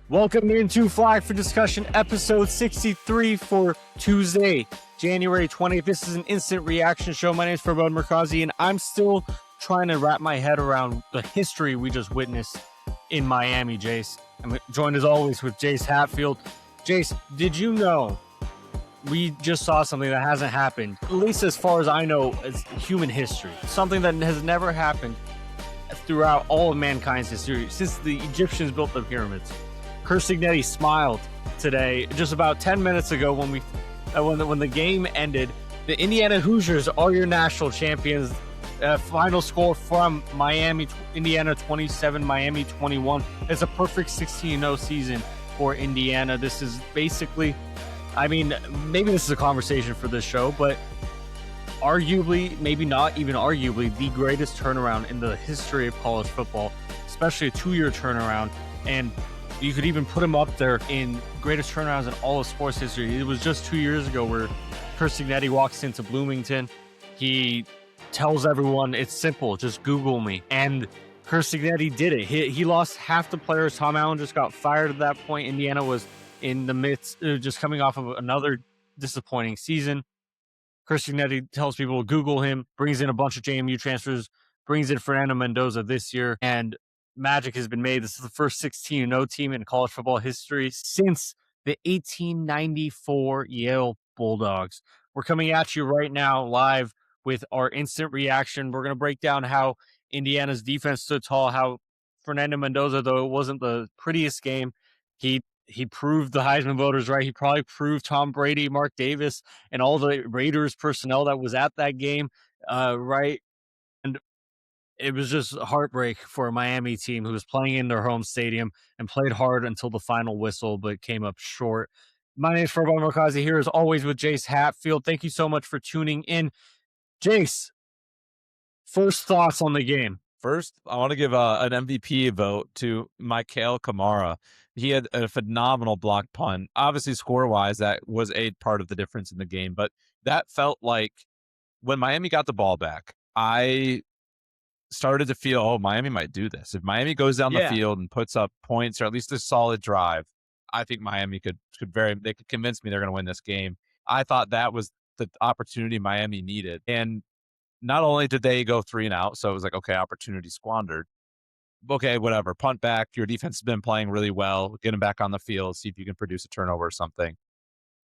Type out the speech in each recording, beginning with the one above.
Welcome into Flag for Discussion, episode 63 for Tuesday, January 20th. This is an instant reaction show. My name is Fernando Mendoza, and I'm still trying to wrap my head around the history we just witnessed in Miami, Jace. I'm joined as always with Jace Hatfield. Jace, did you know we just saw something that hasn't happened, at least as far as I know, as human history? Something that has never happened throughout all of mankind's history since the Egyptians built the pyramids. Curt Cignetti smiled today, just about 10 minutes ago when the game ended. The Indiana Hoosiers are your national champions. Final score from Miami, Indiana 27, Miami 21. It's a perfect 16-0 season for Indiana. This is basically, maybe this is a conversation for this show, but arguably, maybe not even arguably, the greatest turnaround in the history of college football, especially a 2-year turnaround. And you could even put him up there in greatest turnarounds in all of sports history. It was just 2 years ago where Curt Cignetti walks into Bloomington. He tells everyone it's simple, just Google me. And Curt Cignetti did it. He lost half the players. Tom Allen just got fired at that point. Indiana was in the midst, just coming off of another disappointing season. Curt Cignetti tells people to Google him, brings in a bunch of JMU transfers, brings in Fernando Mendoza this year, and magic has been made. This is the first 16-0 team in college football history since the 1894 Yale Bulldogs. We're coming at you right now live with our instant reaction. We're going to break down how Indiana's defense stood tall, how Fernando Mendoza, though it wasn't the prettiest game, he proved the Heisman voters right. He probably proved Tom Brady, Mark Davis, and all the Raiders personnel that was at that game right. And it was just a heartbreak for a Miami team who was playing in their home stadium and played hard until the final whistle, but came up short. My name is Fernando Mendoza, here as always with Jace Hatfield. Thank you so much for tuning in. Jace, first thoughts on the game. First, I want to give an MVP vote to Mikail Kamara. He had a phenomenal block punt. Obviously, score-wise, that was a part of the difference in the game, but that felt like when Miami got the ball back, I started to feel, oh, Miami might do this. If Miami goes down the field and puts up points or at least a solid drive, I think Miami could convince me they're going to win this game. I thought that was the opportunity Miami needed. And not only did they go 3 and out, so it was like, okay, opportunity squandered. Okay, whatever. Punt back. Your defense has been playing really well. Get them back on the field. See if you can produce a turnover or something.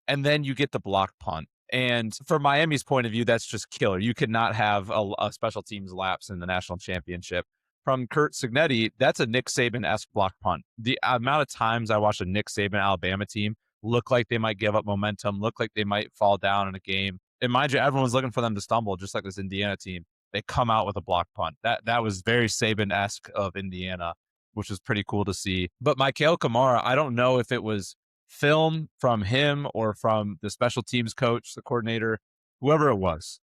And then you get the block punt. And from Miami's point of view, that's just killer. You could not have a special teams lapse in the national championship. From Curt Cignetti, that's a Nick Saban-esque block punt. The amount of times I watched a Nick Saban Alabama team look like they might give up momentum, look like they might fall down in a game. And mind you, everyone's looking for them to stumble, just like this Indiana team. They come out with a block punt. That was very Saban-esque of Indiana, which was pretty cool to see. But Mikail Kamara, I don't know if it was film from him or from the special teams coach, the coordinator, whoever it was.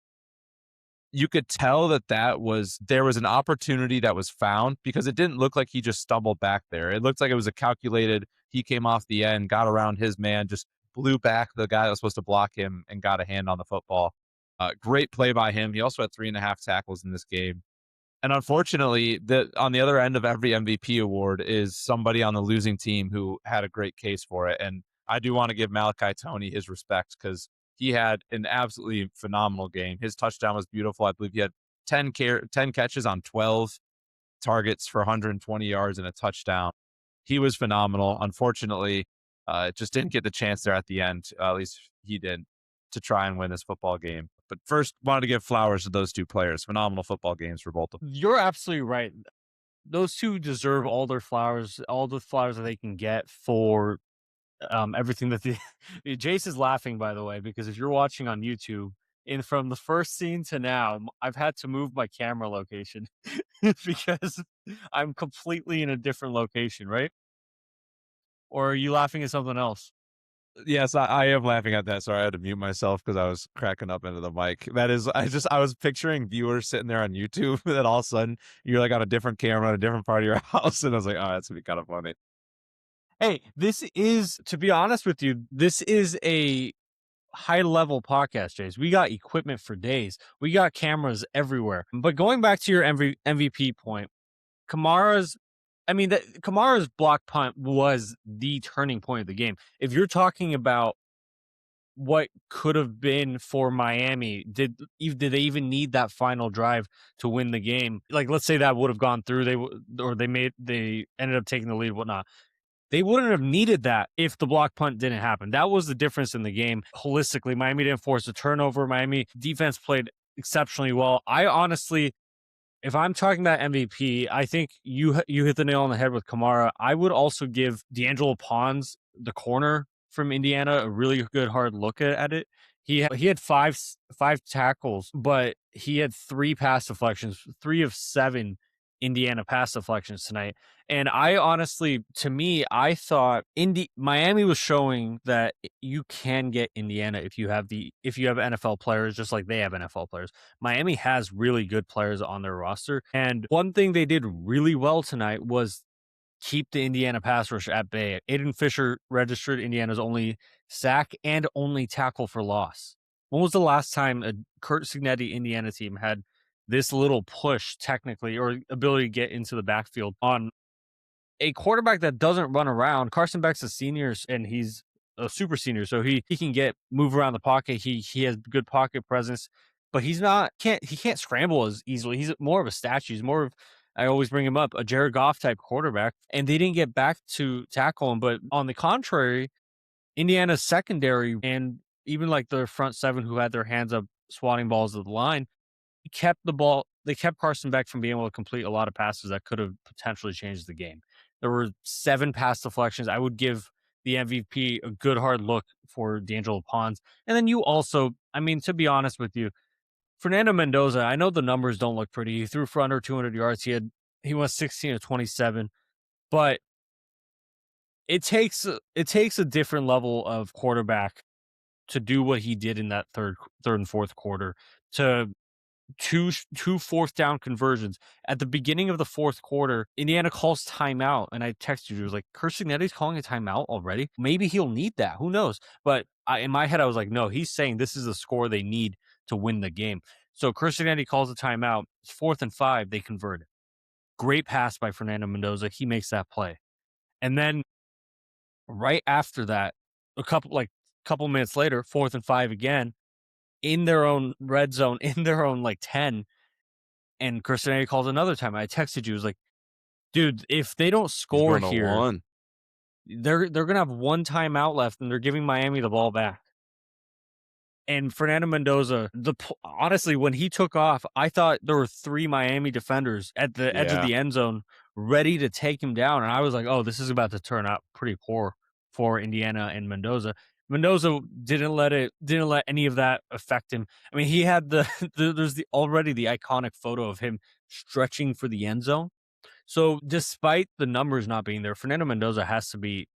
You could tell that there was an opportunity that was found because it didn't look like he just stumbled back there. It looked like it was a calculated, he came off the end, got around his man, just blew back the guy that was supposed to block him and got a hand on the football. Great play by him. He also had 3.5 tackles in this game. And unfortunately, on the other end of every MVP award is somebody on the losing team who had a great case for it. And I do want to give Malachi Toney his respect because he had an absolutely phenomenal game. His touchdown was beautiful. I believe he had 10 catches on 12 targets for 120 yards and a touchdown. He was phenomenal. Unfortunately, just didn't get the chance there at the end. At least he did, to try and win this football game. But first, wanted to give flowers to those two players. Phenomenal football games for both of them. You're absolutely right. Those two deserve all the flowers that they can get for everything that Jace is laughing, by the way, because if you're watching on YouTube, from the first scene to now, I've had to move my camera location because I'm completely in a different location, right? Or are you laughing at something else? Yes, I am laughing at that. Sorry, I had to mute myself because I was cracking up into the mic. That is, I was picturing viewers sitting there on YouTube, and then all of a sudden you're like on a different camera on a different part of your house, and I was like, oh, that's gonna be kind of funny. Hey, this is, to be honest with you, this is a high-level podcast, Jace. We got equipment for days. We got cameras everywhere. But going back to your MVP point, Kamara's I mean, Kamara's block punt was the turning point of the game. If you're talking about what could have been for Miami, did they even need that final drive to win the game? Like, let's say that would have gone through, they ended up taking the lead, whatnot. They wouldn't have needed that if the block punt didn't happen. That was the difference in the game. Holistically, Miami didn't force a turnover. Miami defense played exceptionally well. I honestly, if I'm talking about MVP, I think you hit the nail on the head with Kamara. I would also give D'Angelo Pons, the corner from Indiana, a really good hard look at it. He had five tackles, but he had 3 pass deflections, 3 of 7 Indiana pass deflections tonight. And I honestly, to me, I thought Miami was showing that you can get Indiana if you have NFL players, just like they have NFL players. Miami has really good players on their roster. And one thing they did really well tonight was keep the Indiana pass rush at bay. Aiden Fisher registered Indiana's only sack and only tackle for loss. When was the last time a Kurt Signetti Indiana team had this little push technically or ability to get into the backfield on a quarterback that doesn't run around? Carson Beck's a senior and he's a super senior, so he can move around the pocket. He has good pocket presence, but he can't scramble as easily. He's more of a statue. He's more of, I always bring him up, a Jared Goff type quarterback, and they didn't get back to tackle him. But on the contrary, Indiana's secondary and even like their front seven who had their hands up swatting balls at the line, they kept Carson Beck from being able to complete a lot of passes that could have potentially changed the game. There were 7 pass deflections. I would give the MVP a good hard look for D'Angelo Pons. And then you also, I mean, to be honest with you, Fernando Mendoza, I know the numbers don't look pretty. He threw for under 200 yards. He went 16 of 27, but it takes a different level of quarterback to do what he did in that third and fourth quarter, to two fourth down conversions at the beginning of the fourth quarter. Indiana calls timeout, and I texted you, it was like, Kirsignetti's calling a timeout already. Maybe he'll need that. Who knows? But in my head, I was like, no, he's saying this is the score they need to win the game. So Kirsignetti calls a timeout. It's 4th and 5. They convert it. Great pass by Fernando Mendoza. He makes that play, and then right after that, a couple minutes later, 4th and 5 again, in their own red zone, in their own 10, and Cristiano calls another time. I texted you, it was like, dude, if they don't score here, they're gonna have 1 timeout left, and they're giving Miami the ball back. And Fernando Mendoza, honestly, when he took off, I thought there were 3 Miami defenders at the edge of the end zone ready to take him down, and I was like, oh, this is about to turn out pretty poor for Indiana and Mendoza. Mendoza didn't let any of that affect him. I mean, he had there's already the iconic photo of him stretching for the end zone. So despite the numbers not being there, Fernando Mendoza has to be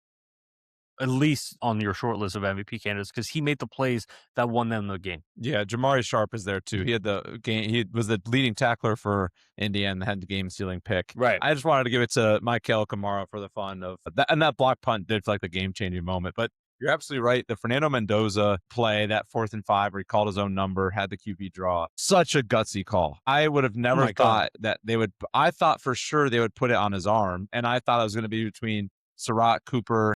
at least on your short list of MVP candidates because he made the plays that won them the game. Yeah, Jamari Sharpe is there too. He had the game. He was the leading tackler for Indiana and had the game-sealing pick. Right. I just wanted to give it to Mikail Kamara for the fun of that, and that block punt did feel like the game-changing moment. But you're absolutely right. The Fernando Mendoza play, that 4th and 5, where he called his own number, had the QB draw. Such a gutsy call. I would have never thought that they would. I thought for sure they would put it on his arm, and I thought it was going to be between Surratt, Cooper,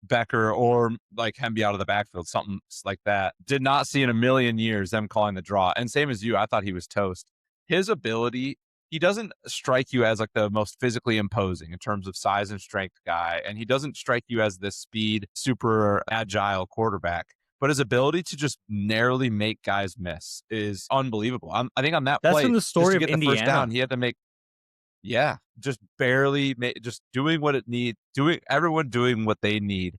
Becker, or like Hemby out of the backfield, something like that. Did not see in a million years them calling the draw. And same as you, I thought he was toast. His ability, he doesn't strike you as like the most physically imposing in terms of size and strength guy. And he doesn't strike you as this speed, super agile quarterback. But his ability to just narrowly make guys miss is unbelievable. I think on that That's play, in the story just to of get the Indiana. first down, he had to make, just barely, just doing what it needs, everyone doing what they need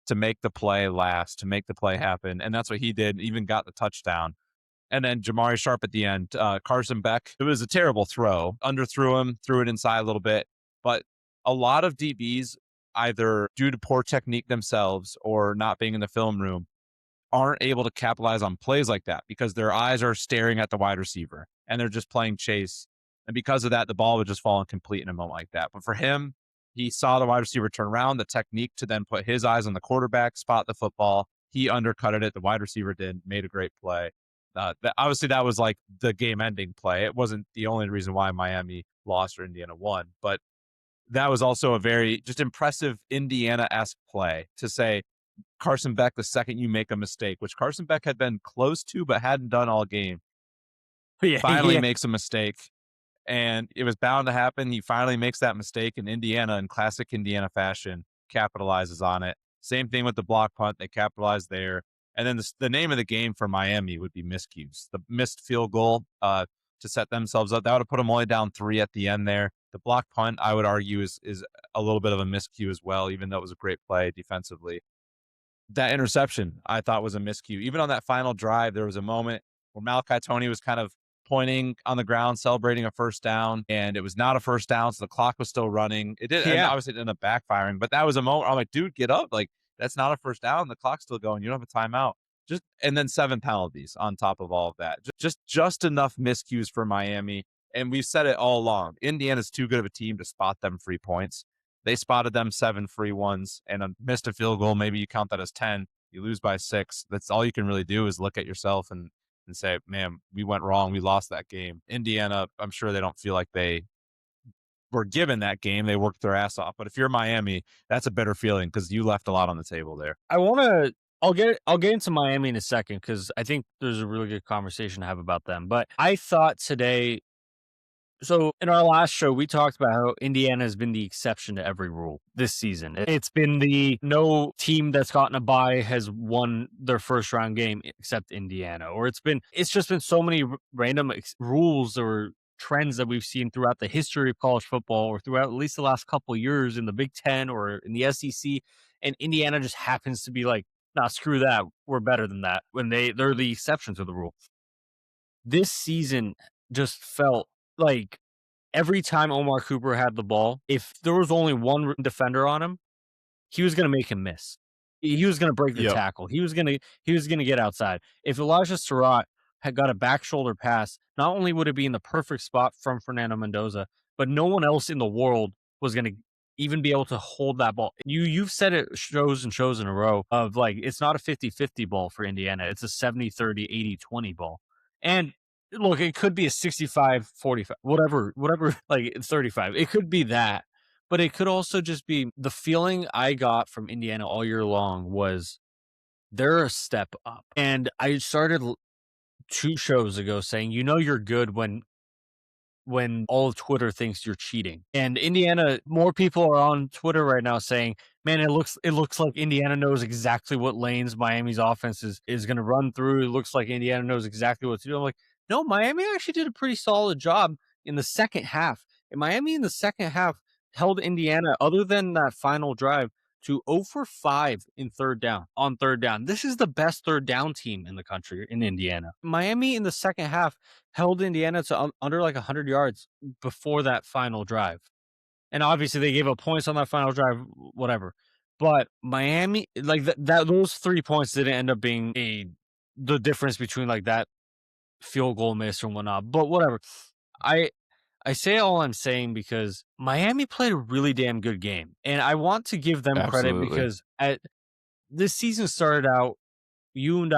to make the play last, to make the play happen. And that's what he did, even got the touchdown. And then Jamari Sharpe at the end, Carson Beck, it was a terrible throw, underthrew him, threw it inside a little bit. But a lot of DBs, either due to poor technique themselves or not being in the film room, aren't able to capitalize on plays like that because their eyes are staring at the wide receiver and they're just playing chase. And because of that, the ball would just fall incomplete in a moment like that. But for him, he saw the wide receiver turn around, the technique to then put his eyes on the quarterback, spot the football. He undercutted it. The wide receiver did, made a great play. Obviously, that was like the game-ending play. It wasn't the only reason why Miami lost or Indiana won, but that was also a very just impressive Indiana-esque play to say, Carson Beck, the second you make a mistake, which Carson Beck had been close to but hadn't done all game, Yeah, finally yeah. makes a mistake. And it was bound to happen. He finally makes that mistake, and Indiana, in classic Indiana fashion, capitalizes on it. Same thing with the block punt. They capitalize there. And then the name of the game for Miami would be miscues. The missed field goal to set themselves up. That would have put them only down 3 at the end there. The block punt, I would argue, is a little bit of a miscue as well, even though it was a great play defensively. That interception, I thought, was a miscue. Even on that final drive, there was a moment where Malachi Tony was kind of pointing on the ground, celebrating a first down, and it was not a first down, so the clock was still running. It did, and Yeah. obviously it ended up backfiring, but that was a moment I'm like, dude, get up. Like, that's not a first down. The clock's still going. You don't have a timeout. And then 7 penalties on top of all of that. Just enough miscues for Miami. And we've said it all along. Indiana's too good of a team to spot them free points. They spotted them 7 free ones and missed a field goal. Maybe you count that as 10. You lose by 6. That's all you can really do is look at yourself and say, man, we went wrong. We lost that game. Indiana, I'm sure they don't feel like they were given that game. They worked their ass off. But if you're Miami, that's a bitter feeling because you left a lot on the table there. I'll get into Miami in a second because I think there's a really good conversation to have about them. But I thought today, so in our last show, we talked about how Indiana has been the exception to every rule this season. It's been the no team that's gotten a bye has won their first round game except Indiana, or it's just been so many random rules or trends that we've seen throughout the history of college football or throughout at least the last couple of years in the Big Ten or in the SEC. And Indiana just happens to be like, nah, screw that. We're better than that when they're the exception to the rule. This season just felt like every time Omar Cooper had the ball, if there was only one defender on him, he was going to make him miss. He was going to break the Yep. tackle. He was going to get outside. If Elijah Surratt had got a back shoulder pass, not only would it be in the perfect spot from Fernando Mendoza, but no one else in the world was going to even be able to hold that ball. You've said it shows and shows in a row of like, it's not a 50-50 ball for Indiana. It's a 70-30, 80-20 ball. And look, it could be a 65-45, whatever, like it's 35. It could be that. But it could also just be the feeling I got from Indiana all year long was they're a step up. And I started 2 shows ago saying, you're good when all of Twitter thinks you're cheating. And Indiana, more people are on Twitter right now saying, man, it looks like Indiana knows exactly what lanes Miami's offense is going to run through. It looks like Indiana knows exactly what to do. I'm like, no, Miami actually did a pretty solid job in the second half. And Miami in the second half held Indiana, other than that final drive, to 0 for 5 on third down. This is the best third down team in the country in Indiana. Miami in the second half held Indiana to under like 100 yards before that final drive. And obviously they gave up points on that final drive, whatever. But Miami, like those 3 points didn't end up being the difference between like that field goal miss or whatnot. But whatever. I say all I'm saying because Miami played a really damn good game. And I want to give them credit Absolutely. because this season started out, you and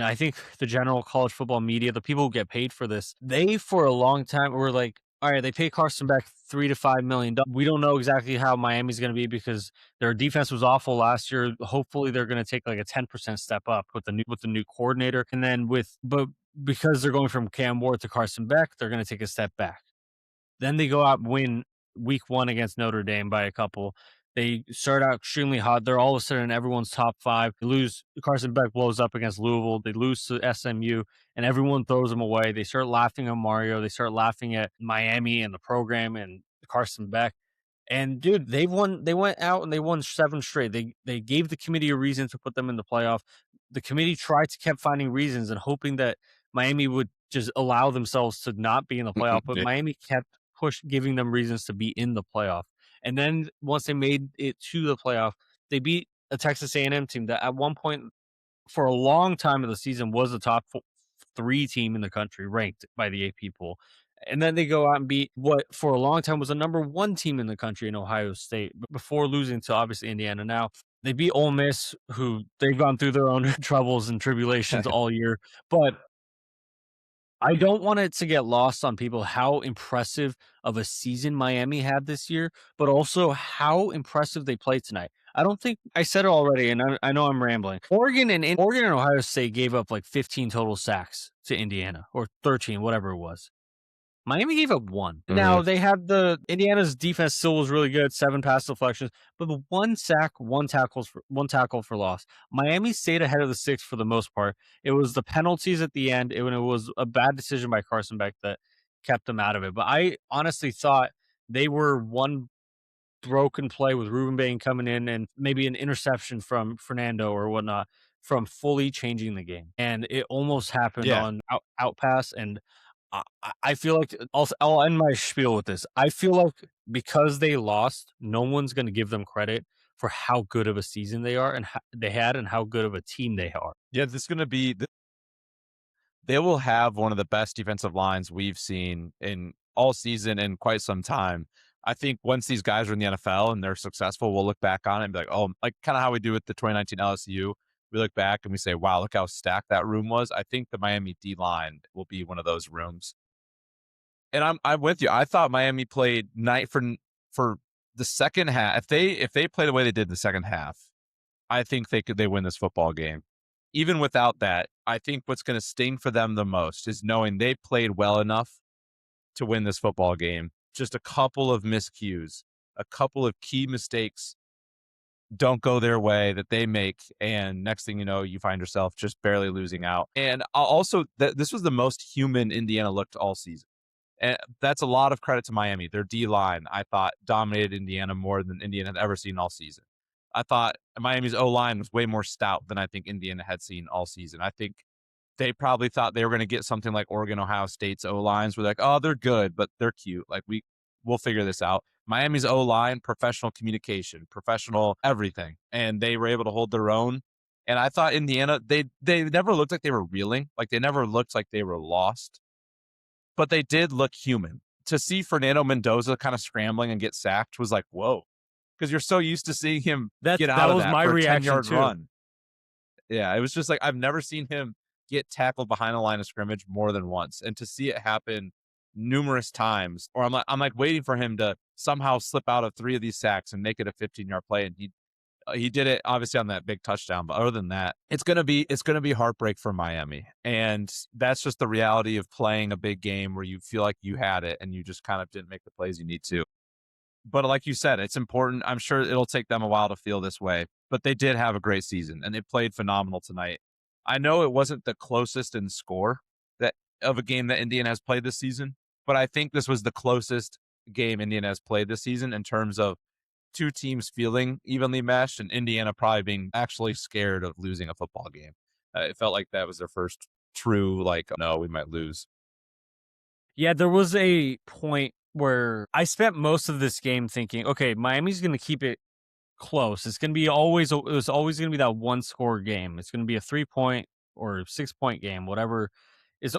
I think the general college football media, the people who get paid for this, they for a long time were like, all right, they pay Carson Beck $3 to $5 million. We don't know exactly how Miami's going to be because their defense was awful last year. Hopefully, they're going to take like a 10% step up with the new coordinator, and then but because they're going from Cam Ward to Carson Beck, they're going to take a step back. Then they go out and win week 1 against Notre Dame by a couple. They start out extremely hot. They're all of a sudden everyone's top 5. They lose. Carson Beck blows up against Louisville. They lose to SMU, and everyone throws them away. They start laughing at Mario. They start laughing at Miami and the program and Carson Beck. And dude, they went out and they won 7 straight. They gave the committee a reason to put them in the playoff. The committee tried to kept finding reasons and hoping that Miami would just allow themselves to not be in the playoff, but Miami kept giving them reasons to be in the playoff. And then once they made it to the playoff, they beat a Texas A&M team that at one point for a long time of the season was the top 3 team in the country ranked by the AP poll. And then they go out and beat what for a long time was the number 1 team in the country in Ohio State before losing to obviously Indiana. Now they beat Ole Miss, who they've gone through their own troubles and tribulations all year. But I don't want it to get lost on people how impressive of a season Miami had this year, but also how impressive they played tonight. I don't think I said it already, and I know I'm rambling. Oregon and Ohio State gave up like 15 total sacks to Indiana, or 13, whatever it was. Miami gave up 1. Mhm. Now they had Indiana's defense still was really good, 7 pass deflections, but the 1 sack, 1 tackle for loss. Miami stayed ahead of the 6 for the most part. It was the penalties at the end, it was a bad decision by Carson Beck that kept them out of it. But I honestly thought they were one broken play with Ruben Bain coming in and maybe an interception from Fernando or whatnot from fully changing the game. And it almost happened Yeah. on out pass. And I feel like I'll end my spiel with this. I feel like because they lost, no one's going to give them credit for how good of a season they are and they had and how good of a team they are. Yeah, this is gonna be they will have one of the best defensive lines we've seen in all season in quite some time. I think once these guys are in the NFL and they're successful, we'll look back on it and be like, oh, like kind of how we do with the 2019 LSU. We look back and we say, wow, look how stacked that room was. I think the Miami D line will be one of those rooms. And I'm with you. I thought Miami played night for the second half. If they play the way they did in the second half, I think they win this football game. Even without that, I think what's going to sting for them the most is knowing they played well enough to win this football game. Just a couple of miscues, a couple of key mistakes don't go their way that they make, and next thing you know, you find yourself just barely losing out. And also, this was the most human Indiana looked all season. And that's a lot of credit to Miami. Their D line, I thought, dominated Indiana more than Indiana had ever seen all season. I thought Miami's O line was way more stout than I think Indiana had seen all season. I think they probably thought they were going to get something like Oregon, Ohio State's O lines. We're like, oh, they're good, but they're cute. Like we'll figure this out. Miami's O line, professional communication, professional everything, and they were able to hold their own. And I thought Indiana, they never looked like they were reeling, like they never looked like they were lost, but they did look human. To see Fernando Mendoza kind of scrambling and get sacked was like, whoa, because you're so used to seeing him get out That of was that my for a reaction 10-yard too. run. Yeah, it was just like I've never seen him get tackled behind the line of scrimmage more than once, and to see it happen numerous times, or I'm like waiting for him to somehow slip out of 3 of these sacks and make it a 15-yard play, and he did it obviously on that big touchdown. But other than that, it's gonna be heartbreak for Miami, and that's just the reality of playing a big game where you feel like you had it and you just kind of didn't make the plays you need to. But like you said, it's important. I'm sure it'll take them a while to feel this way, but they did have a great season and they played phenomenal tonight. I know it wasn't the closest in score that of a game that Indiana has played this season, but I think this was the closest game Indiana has played this season in terms of two teams feeling evenly meshed and Indiana probably being actually scared of losing a football game. It felt like that was their first true, like, no, we might lose. Yeah, there was a point where I spent most of this game thinking, okay, Miami's going to keep it close. It was always going to be that one score game. It's going to be a 3-point or 6-point game, whatever.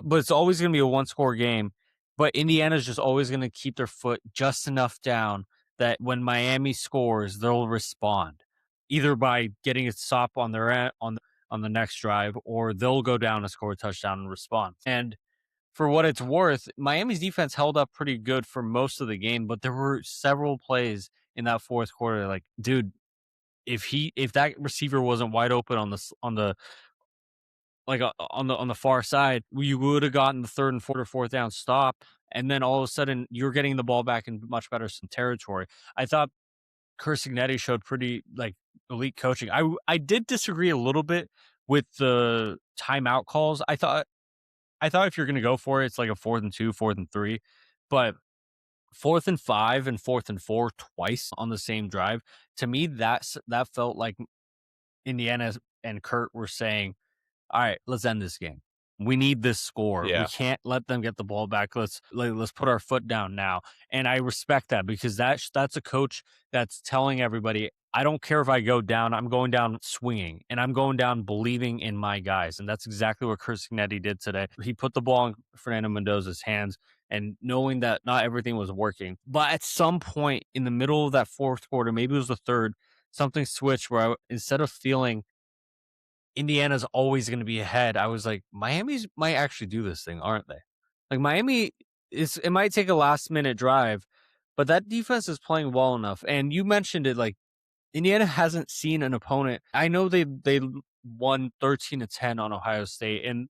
But it's always going to be a one score game. But Indiana's just always going to keep their foot just enough down that when Miami scores, they'll respond either by getting a stop on their on the next drive, or they'll go down and score a touchdown and respond. And for what it's worth, Miami's defense held up pretty good for most of the game, but there were several plays in that fourth quarter. Like, dude, if that receiver wasn't wide open on the far side, you would have gotten the third and fourth down stop, and then all of a sudden you're getting the ball back in much better territory. I thought Kursignetti showed pretty like elite coaching. I did disagree a little bit with the timeout calls. I thought if you're going to go for it, it's like a 4th and 2, 4th and 3, but 4th and 5 and 4th and 4 twice on the same drive. To me, that felt like Indiana and Kurt were saying, all right, let's end this game. We need this score. We Yeah. can't let them get the ball back. Let's put our foot down now. And I respect that because that's a coach that's telling everybody, I don't care if I go down. I'm going down swinging, and I'm going down believing in my guys. And that's exactly what Kursignetti did today. He put the ball in Fernando Mendoza's hands and knowing that not everything was working. But at some point in the middle of that fourth quarter, maybe it was the third, something switched where instead of feeling Indiana's always going to be ahead, I was like, Miami's might actually do this thing, aren't they? Like Miami it might take a last minute drive, but that defense is playing well enough. And you mentioned it, like Indiana hasn't seen an opponent. I know they won 13-10 on Ohio State, and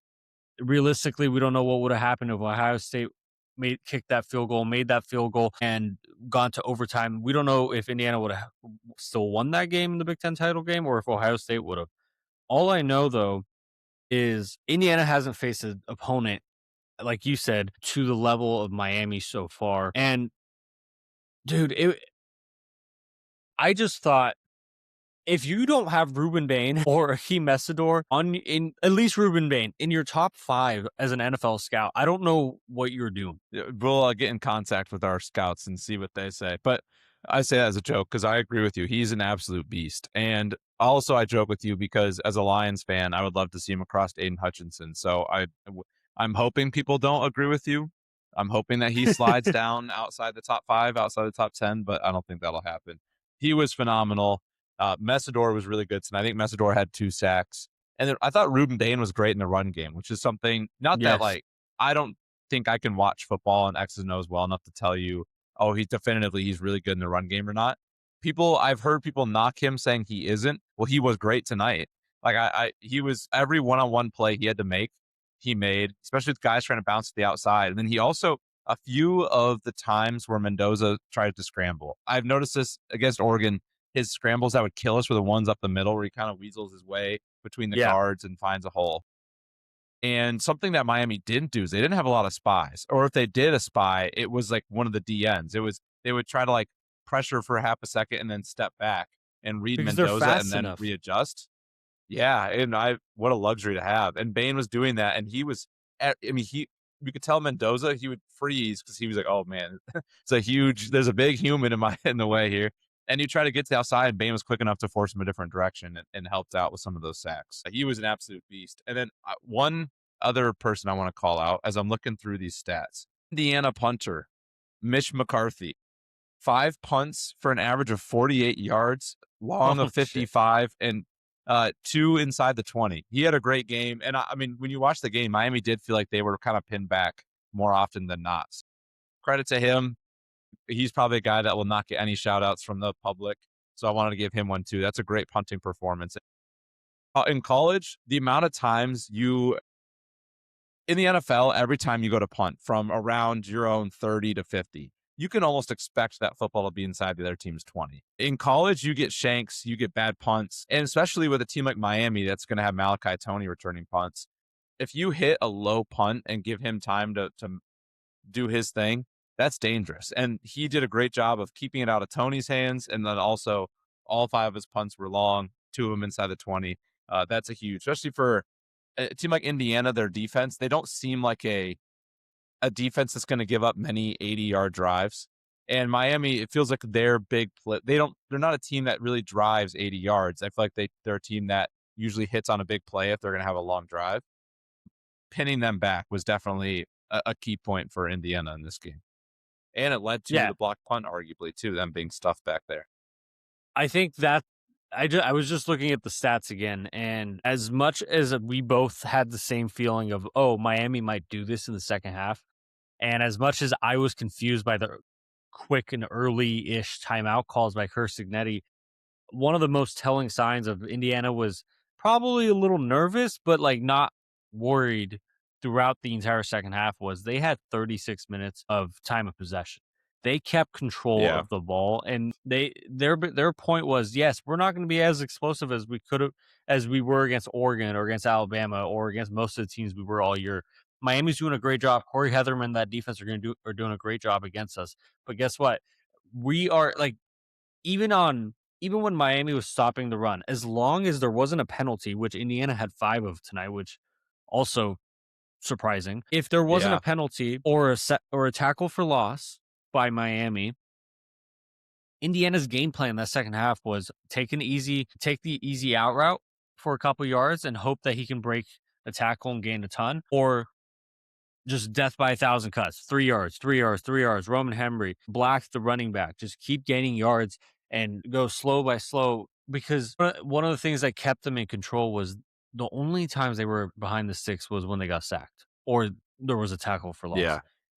realistically, we don't know what would have happened if Ohio State made that field goal, and gone to overtime. We don't know if Indiana would have still won that game in the Big Ten title game, or if Ohio State would have. All I know though is Indiana hasn't faced an opponent, like you said, to the level of Miami so far. And dude, I just thought, if you don't have Ruben Bain or Hakeem Messidor in at least Ruben Bain in your top 5 as an NFL scout, I don't know what you're doing. We'll get in contact with our scouts and see what they say. But I say that as a joke because I agree with you. He's an absolute beast. And also, I joke with you because as a Lions fan, I would love to see him across Aiden Hutchinson. So I'm hoping people don't agree with you. I'm hoping that he slides down outside the top 5, outside the top 10, but I don't think that'll happen. He was phenomenal. Messidor was really good tonight. I think Messidor had 2 sacks. And then I thought Ruben Bain was great in the run game, which is something, not that Yes. like, I don't think I can watch football and X's and O's well enough to tell you, oh, he's really good in the run game or not. I've heard people knock him saying he isn't. Well, he was great tonight. Like he was every one-on-one play he had to make, he made, especially with guys trying to bounce to the outside. And then he also, a few of the times where Mendoza tried to scramble, I've noticed this against Oregon. His scrambles that would kill us were the ones up the middle where he kind of weasels his way between the Yeah. guards and finds a hole. And something that Miami didn't do is they didn't have a lot of spies. Or if they did a spy, it was like one of the DNs. They would try to like pressure for half a second and then step back and read Because they're Mendoza fast and then enough. readjust. Yeah, and what a luxury to have. And Bain was doing that, and he was. I mean, you could tell Mendoza he would freeze because he was like, "Oh man, there's a big human in the way here." And you try to get to the outside, and Bain was quick enough to force him a different direction and helped out with some of those sacks. He was an absolute beast. And then one other person I want to call out as I'm looking through these stats: Indiana punter Mish McCarthy, 5 punts for an average of 48 yards, long Oh of shit. 55, and 2 inside the 20. He had a great game. And I mean, when you watch the game, Miami did feel like they were kind of pinned back more often than not. So credit to him. He's probably a guy that will not get any shout outs from the public. So I wanted to give him one too. That's a great punting performance. In college, the amount of times in the NFL, every time you go to punt from around your own 30 to 50, you can almost expect that football to be inside the other team's 20. In college, you get shanks, you get bad punts, and especially with a team like Miami that's going to have Malachi Tony returning punts. If you hit a low punt and give him time to do his thing, that's dangerous. And he did a great job of keeping it out of Tony's hands, and then also all 5 of his punts were long, 2 of them inside the 20. That's a huge, especially for a team like Indiana, their defense, they don't seem like a defense that's going to give up many 80-yard drives. And Miami, it feels like their big play. They're not a team that really drives 80 yards. I feel like they're a team that usually hits on a big play if they're going to have a long drive. Pinning them back was definitely a key point for Indiana in this game. And it led to Yeah. the block punt, arguably, too, them being stuffed back there. I think that I was just looking at the stats again, and as much as we both had the same feeling of, oh, Miami might do this in the second half, and as much as I was confused by the quick and early-ish timeout calls by Kirsignetti, one of the most telling signs of Indiana was probably a little nervous, but like not worried throughout the entire second half, was they had 36 minutes of time of possession. They kept control Yeah. of the ball, and their point was, yes, we're not going to be as explosive as we were against Oregon or against Alabama or against most of the teams we were all year. Miami's doing a great job. Corey Heatherman, that defense are doing a great job against us. But guess what? We are like, even when Miami was stopping the run, as long as there wasn't a penalty, which Indiana had 5 of tonight, which also surprising. If there wasn't a Yeah. penalty or a tackle for loss by Miami, Indiana's game plan that second half was take the easy out route for a couple yards and hope that he can break the tackle and gain a ton, or just death by 1,000 cuts. 3 yards, 3 yards, 3 yards. Roman Henry, Black, the running back. Just keep gaining yards and go slow by slow. Because one of the things that kept them in control was the only times they were behind the sticks was when they got sacked or there was a tackle for loss. Yeah.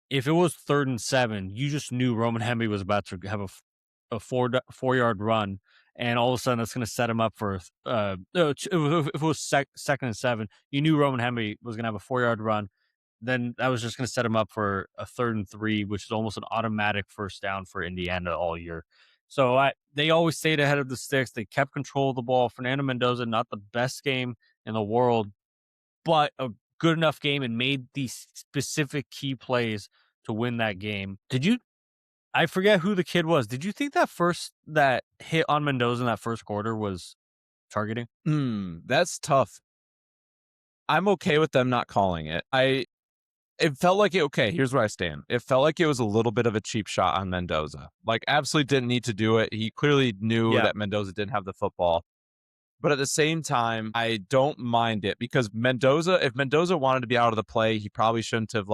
If it was 3rd and 7, you just knew Roman Hemby was about to have a 4-yard run, and all of a sudden that's going to set him up for no, if it was 2nd and 7, you knew Roman Hemby was going to have a 4-yard run. Then that was just going to set him up for a 3rd and 3, which is almost an automatic first down for Indiana all year. So they always stayed ahead of the sticks. They kept control of the ball. Fernando Mendoza, not the best game in the world, but a good enough game and made these specific key plays to win that game. I forget who the kid was. Did you think that hit on Mendoza in that first quarter was targeting? That's tough. I'm okay with them not calling it. It felt like okay, here's where I stand. It felt like it was a little bit of a cheap shot on Mendoza. Like, absolutely didn't need to do it. He clearly knew that Mendoza didn't have the football. But at the same time, I don't mind it because if Mendoza wanted to be out of the play, he probably shouldn't have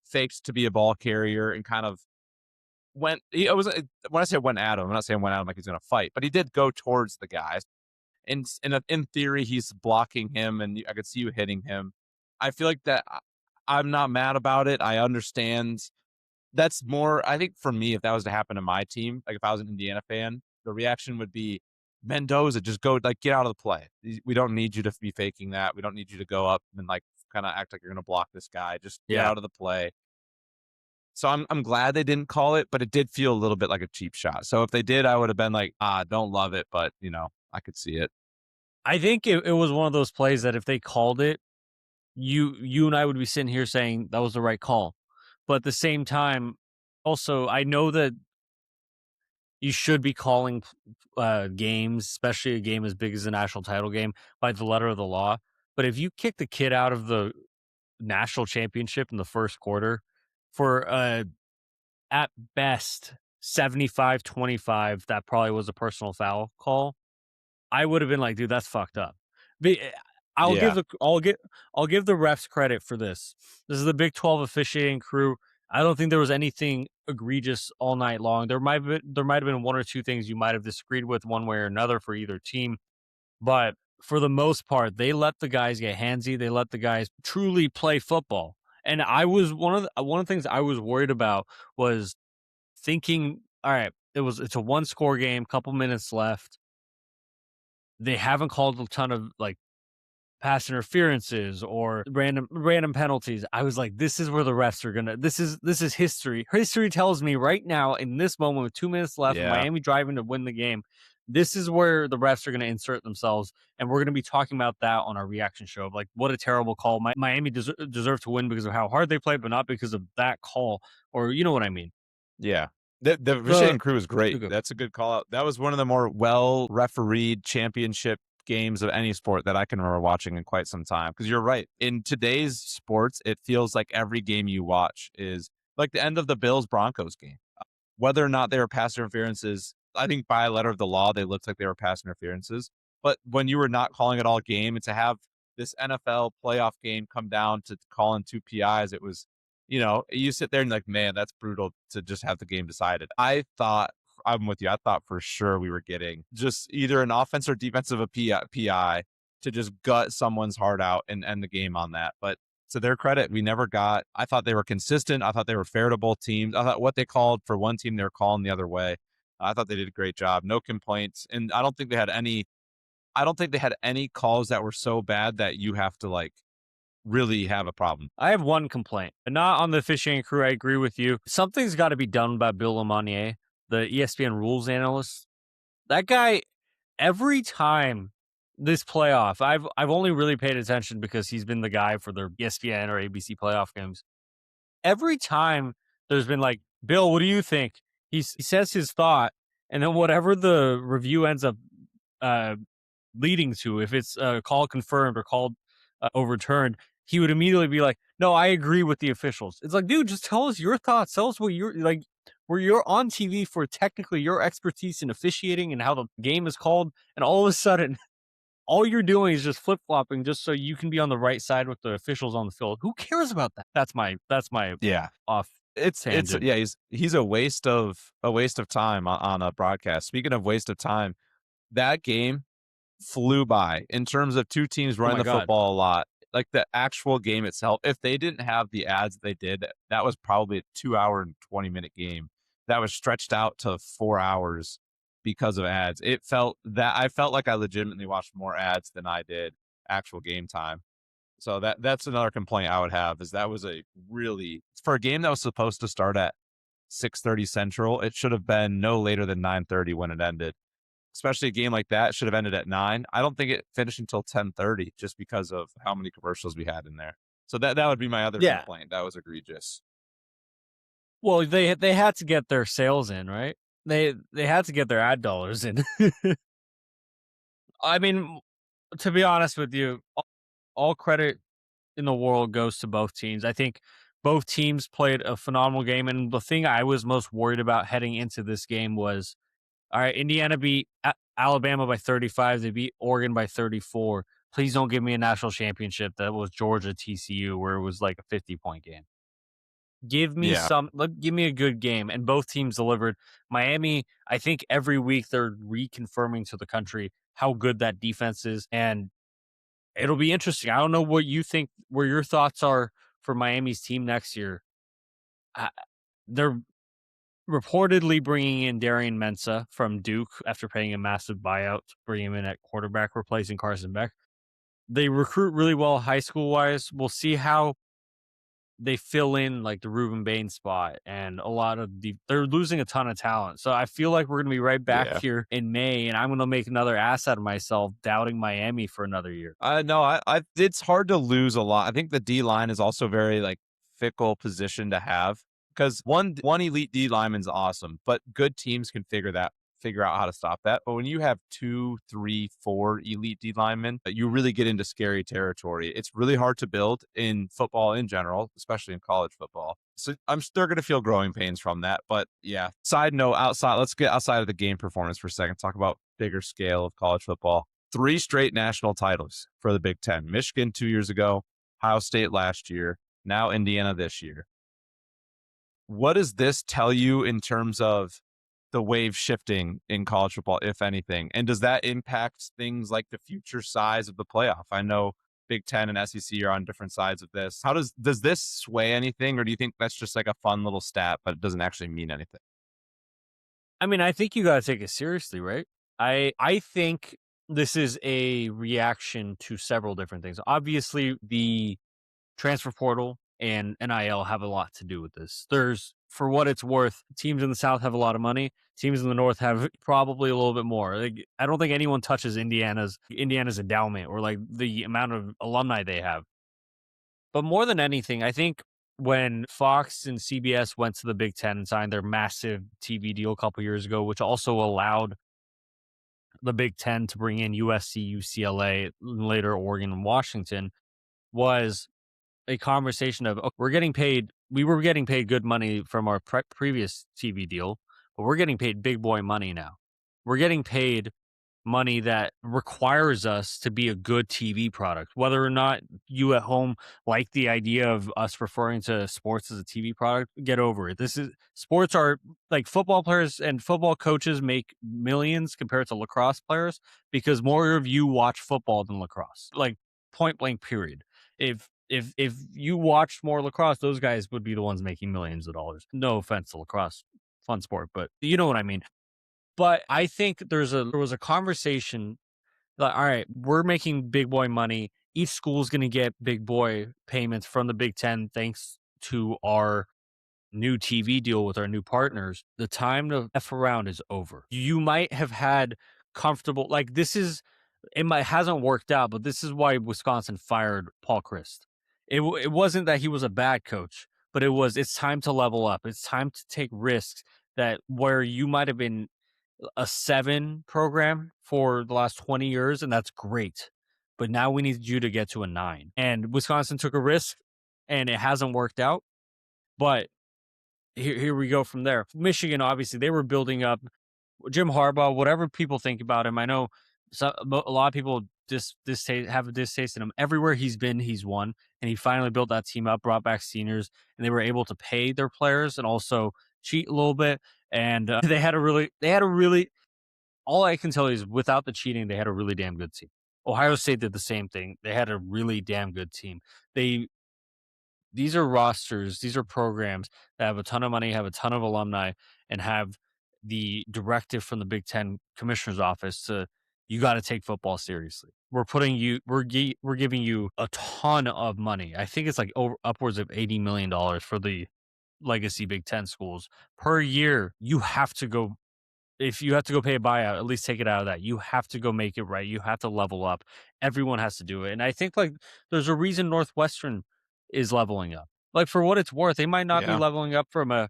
faked to be a ball carrier and kind of when I say went at him, I'm not saying went at him like he's going to fight, but he did go towards the guy. And in theory, he's blocking him, and I could see you hitting him. I feel like that. I'm not mad about it. I understand. That's more. I think for me, if that was to happen to my team, like if I was an Indiana fan, the reaction would be Mendoza, just go get out of the play. We don't need you to be faking that. We don't need you to go up and kind of act like you're going to block this guy. Just get out of the play. So I'm glad they didn't call it, but it did feel a little bit like a cheap shot. So if they did, I would have been like, don't love it, but I could see it. I think it was one of those plays that if they called it, you and I would be sitting here saying that was the right call. But at the same time, also, I know that you should be calling games, especially a game as big as the national title game, by the letter of the law. But if you kick the kid out of the national championship in the first quarter for at best 75-25, that probably was a personal foul call. I would have been like, dude, that's fucked up. But I'll give the refs credit for this. This is the Big 12 officiating crew. I don't think there was anything egregious all night long. There might have been one or two things you might have disagreed with one way or another for either team, but for the most part, they let the guys get handsy. They let the guys truly play football. And I was one of the things I was worried about was thinking, all right, it's a 1-score game, couple minutes left. They haven't called a ton of pass interferences or random penalties. I was like, this is where the refs are gonna. This is history. History tells me right now in this moment with 2 minutes left, Miami driving to win the game. This is where the refs are going to insert themselves, and we're going to be talking about that on our reaction show. Like, what a terrible call! Miami deserved to win because of how hard they played, but not because of that call. Or you know what I mean? Yeah. The officiating crew is great. That's a good call out. That was one of the more well refereed championship games of any sport that I can remember watching in quite some time. Because you're right. In today's sports, it feels like every game you watch is like the end of the Bills-Broncos game. Whether or not they were pass interferences, I think by letter of the law, they looked like they were pass interferences. But when you were not calling it all game, and to have this NFL playoff game come down to calling 2 PIs, it was, you sit there and like, man, that's brutal to just have the game decided. I'm with you. I thought for sure we were getting just either an offense or defensive PI to just gut someone's heart out and end the game on that. But to their credit, we never got. I thought they were consistent. I thought they were fair to both teams. I thought what they called for one team, they were calling the other way. I thought they did a great job. No complaints. And I don't think they had any calls that were so bad that you have to really have a problem. I have one complaint. Not on the officiating crew. I agree with you. Something's got to be done by Bill Lamonier, the ESPN rules analyst. That guy, every time this playoff, I've only really paid attention because he's been the guy for their ESPN or ABC playoff games. Every time there's been like, Bill, what do you think? He says his thought, and then whatever the review ends up leading to, if it's call confirmed or called overturned, he would immediately be like, no, I agree with the officials. It's like, dude, just tell us your thoughts. Tell us what you're like, where you're on TV for technically your expertise in officiating and how the game is called. And all of a sudden, all you're doing is just flip-flopping just so you can be on the right side with the officials on the field. Who cares about that? That's my off. It's he's a waste of time on a broadcast. Speaking of waste of time, that game flew by in terms of two teams running the football a lot. like the actual game itself, if they didn't have the ads they did, that was probably a 2 hour and 20-minute game that was stretched out to 4 hours because of ads. I felt like I legitimately watched more ads than I did actual game time. So that's another complaint I would have, is that was a really, for a game that was supposed to start at 6:30 Central, it should have been no later than 9:30 when it ended. Especially a game like that should have ended at 9. I don't think it finished until 10:30 just because of how many commercials we had in there. So that would be my other Yeah. complaint. That was egregious. Well, they had to get their sales in, right? They had to get their ad dollars in. I mean, to be honest with you, all credit in the world goes to both teams. I think both teams played a phenomenal game, and the thing I was most worried about heading into this game was, all right, Indiana beat Alabama by 35. They beat Oregon by 34. Please don't give me a national championship that was Georgia TCU, where it was like a 50-point game. Give me Yeah. give me a good game, and both teams delivered. Miami, I think every week they're reconfirming to the country how good that defense is, and it'll be interesting. I don't know what you think, where your thoughts are for Miami's team next year. They're reportedly bringing in Darian Mensah from Duke after paying a massive buyout to bring him in at quarterback, replacing Carson Beck. They recruit really well high school wise. We'll see how they fill in like the Ruben Bain spot, and a lot of they're losing a ton of talent. So I feel like we're going to be right back Yeah. here in May, and I'm going to make another ass out of myself doubting Miami for another year. No, I it's hard to lose a lot. I think the D line is also very like fickle position to have, because one elite D lineman's awesome, but good teams can figure out how to stop that. But when you have 2, 3, 4 elite D linemen, you really get into scary territory. It's really hard to build in football in general, especially in college football. So they're going to feel growing pains from that. But yeah, side note, let's get outside of the game performance for a second. Talk about bigger scale of college football. 3 straight national titles for the Big Ten. Michigan 2 years ago, Ohio State last year, now Indiana this year. What does this tell you in terms of the wave shifting in college football, if anything? And does that impact things like the future size of the playoff? I know Big Ten and SEC are on different sides of this. How does this sway anything, or do you think that's just like a fun little stat, but it doesn't actually mean anything? I mean, I think you got to take it seriously, right? I think this is a reaction to several different things. Obviously, the transfer portal and NIL have a lot to do with this. For what it's worth, teams in the South have a lot of money. Teams in the North have probably a little bit more. Like, I don't think anyone touches Indiana's endowment or like the amount of alumni they have. But more than anything, I think when Fox and CBS went to the Big Ten and signed their massive TV deal a couple years ago, which also allowed the Big Ten to bring in USC, UCLA, later Oregon and Washington, was a conversation of, okay, we were getting paid good money from our previous TV deal, but we're getting paid big boy money now. We're getting paid money that requires us to be a good TV product. Whether or not you at home like the idea of us referring to sports as a TV product, get over it. Sports are like, football players and football coaches make millions compared to lacrosse players because more of you watch football than lacrosse. Like, point blank period. If you watched more lacrosse, those guys would be the ones making millions of dollars. No offense to lacrosse, fun sport, but you know what I mean. But I think there was a conversation like, all right, we're making big boy money. Each school's going to get big boy payments from the Big Ten thanks to our new TV deal with our new partners. The time to F around is over. You might have had comfortable, like, hasn't worked out, but this is why Wisconsin fired Paul Chryst. It wasn't that he was a bad coach, but it's time to level up. It's time to take risks that where you might have been a 7 program for the last 20 years, and that's great. But now we need you to get to a 9. And Wisconsin took a risk, and it hasn't worked out. But here we go from there. Michigan, obviously, they were building up Jim Harbaugh. Whatever people think about him, I know a lot of people have a distaste in him. Everywhere he's been, he's won, and he finally built that team up, brought back seniors, and they were able to pay their players and also cheat a little bit. And they had a really. All I can tell you is, without the cheating, they had a really damn good team. Ohio State did the same thing. They had a really damn good team. These are rosters, these are programs that have a ton of money, have a ton of alumni, and have the directive from the Big Ten commissioner's office to you got to take football seriously. We're giving you a ton of money. I think it's like upwards of $80 million for the legacy Big Ten schools per year. You have to go if you have to go pay a buyout, at least take it out of that. You have to go make it right. You have to level up. Everyone has to do it. And I think like there's a reason Northwestern is leveling up. Like for what it's worth, they might not be Yeah. leveling up from a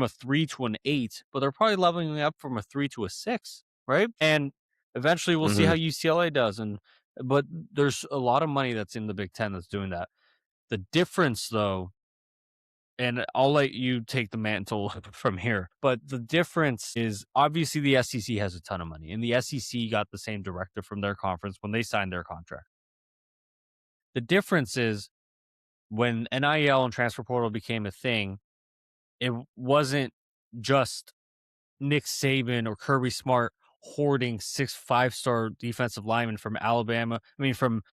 3 to an 8, but they're probably leveling up from a 3 to a 6, right? And eventually we'll see how UCLA does but there's a lot of money that's in the Big 10 that's doing that. The difference though, and I'll let you take the mantle from here. But the difference is obviously the SEC has a ton of money, and the SEC got the same directive from their conference when they signed their contract. The difference is when NIL and transfer portal became a thing, it wasn't just Nick Saban or Kirby Smart hoarding 6 5-star defensive linemen from from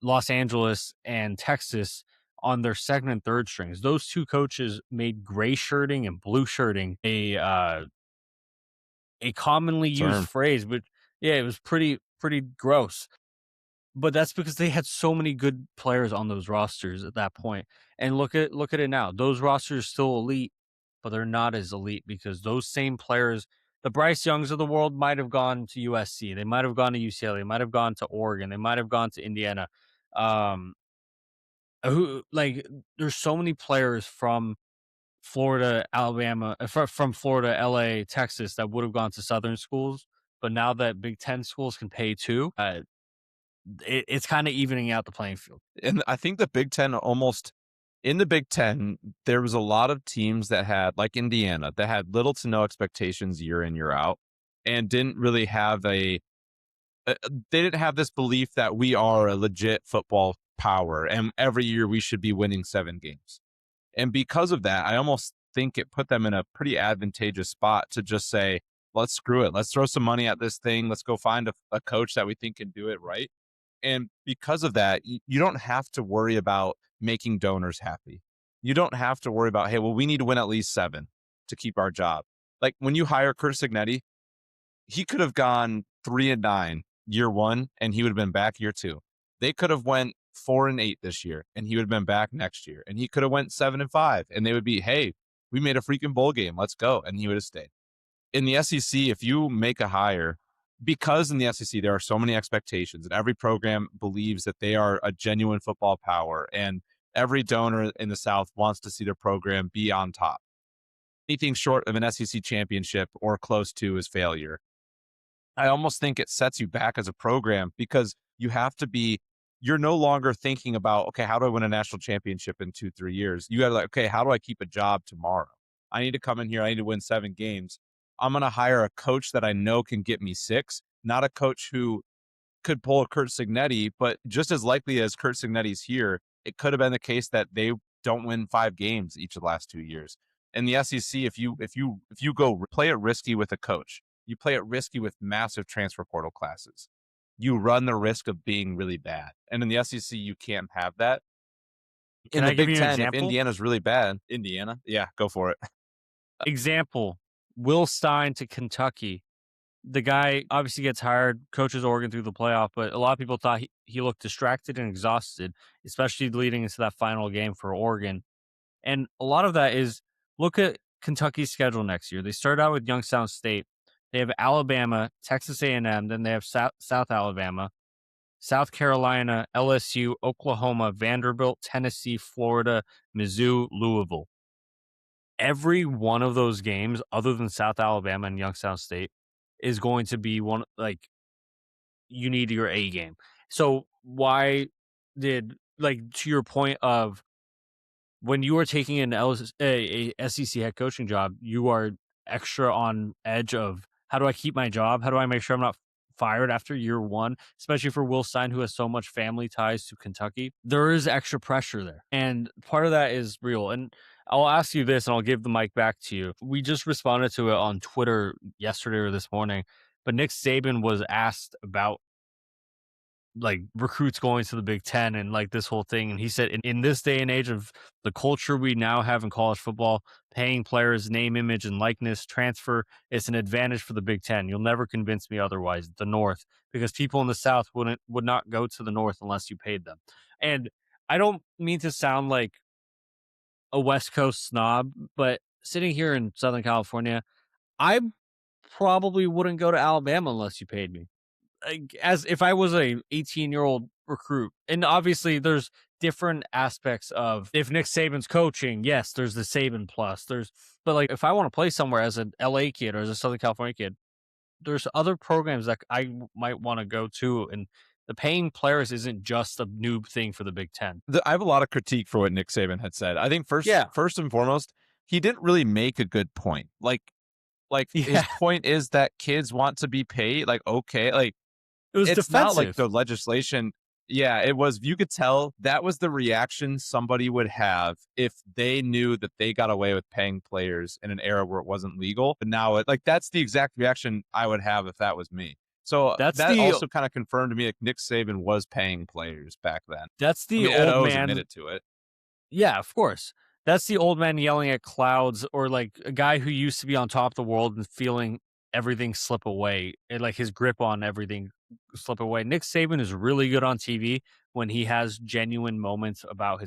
Los Angeles and Texas on their second and third strings. Those two coaches made gray shirting and blue shirting a commonly used phrase, but yeah, it was pretty gross. But that's because they had so many good players on those rosters at that point. And look at it now. Those rosters are still elite, but they're not as elite because those same players, the Bryce Youngs of the world, might have gone to USC. They might have gone to UCLA. They might have gone to Oregon. They might have gone to Indiana. Who like there's so many players from Florida, Alabama, from Florida, LA, Texas that would have gone to Southern schools, but now that Big Ten schools can pay too, it's kind of evening out the playing field. And I think the Big Ten in the Big Ten, there was a lot of teams that had, like Indiana, that had little to no expectations year in, year out, and didn't really have they didn't have this belief that we are a legit football power and every year we should be winning 7 games. And because of that, I almost think it put them in a pretty advantageous spot to just say, let's screw it. Let's throw some money at this thing. Let's go find a coach that we think can do it right. And because of that, you don't have to worry about making donors happy. You don't have to worry about, hey, well, we need to win at least 7 to keep our job. Like when you hire Curt Cignetti, he could have gone 3-9 year 1 and he would have been back year 2. They could have went 4-8 this year and he would have been back next year. And he could have went 7-5 and they would be, hey, we made a freaking bowl game. Let's go. And he would have stayed. In the SEC, if you make a hire, because in the SEC there are so many expectations and every program believes that they are a genuine football power and every donor in the South wants to see their program be on top. Anything short of an SEC championship or close to is failure. I almost think it sets you back as a program because you're no longer thinking about, okay, how do I win a national championship in 2-3 years? You got to okay, how do I keep a job tomorrow? I need to come in here. I need to win 7 games. I'm going to hire a coach that I know can get me 6, not a coach who could pull a Curt Cignetti, but just as likely as Curt Cignetti's here, it could have been the case that they don't win 5 games each of the last 2 years. In the SEC, if you go play it risky with a coach, you play it risky with massive transfer portal classes, you run the risk of being really bad. And in the SEC, you can't have that. In the Big Ten, if Indiana's really bad, Indiana, yeah, go for it. Example, Will Stein to Kentucky. The guy obviously gets hired, coaches Oregon through the playoff, but a lot of people thought he looked distracted and exhausted, especially leading into that final game for Oregon. And a lot of that is, look at Kentucky's schedule next year. They start out with Youngstown State. They have Alabama, Texas A&M, then they have South Alabama, South Carolina, LSU, Oklahoma, Vanderbilt, Tennessee, Florida, Mizzou, Louisville. Every one of those games, other than South Alabama and Youngstown State, is going to be one like you need your A game. So why did, like, to your point of when you are taking a SEC head coaching job, you are extra on edge of how do I keep my job? How do I make sure I'm not fired after year 1, especially for Will Stein, who has so much family ties to Kentucky? There is extra pressure there. And part of that is real. And I'll ask you this and I'll give the mic back to you. We just responded to it on Twitter yesterday or this morning, but Nick Saban was asked about like recruits going to the Big Ten and like this whole thing. And he said, in this day and age of the culture we now have in college football, paying players name, image, and likeness transfer is an advantage for the Big Ten. You'll never convince me otherwise. The North, because people in the South would not go to the North unless you paid them. And I don't mean to sound like a West Coast snob, but sitting here in Southern California, I probably wouldn't go to Alabama unless you paid me. Like, as if I was a 18-year-old recruit. And obviously there's different aspects of if Nick Saban's coaching, yes, there's the Saban plus. But like if I want to play somewhere as an LA kid or as a Southern California kid, there's other programs that might want to go to. And the paying players isn't just a new thing for the Big Ten. I have a lot of critique for what Nick Saban had said. I think Yeah. first and foremost, he didn't really make a good point. Like his Yeah. point is that kids want to be paid. Like, okay, like It was it's not like defensive. the legislation. Yeah, it was. You could tell that was the reaction somebody would have if they knew that they got away with paying players in an era where it wasn't legal. But now, like that's the exact reaction I would have if that was me. So That's that the also kind of confirmed to me like Nick Saban was paying players back then. that's I the mean, Ed old O's man. admitted to it. Yeah, of course. That's the old man yelling at clouds, or like a guy who used to be on top of the world and feeling everything slip away, and like his grip on everything slip away. Nick Saban is really good on TV when he has genuine moments about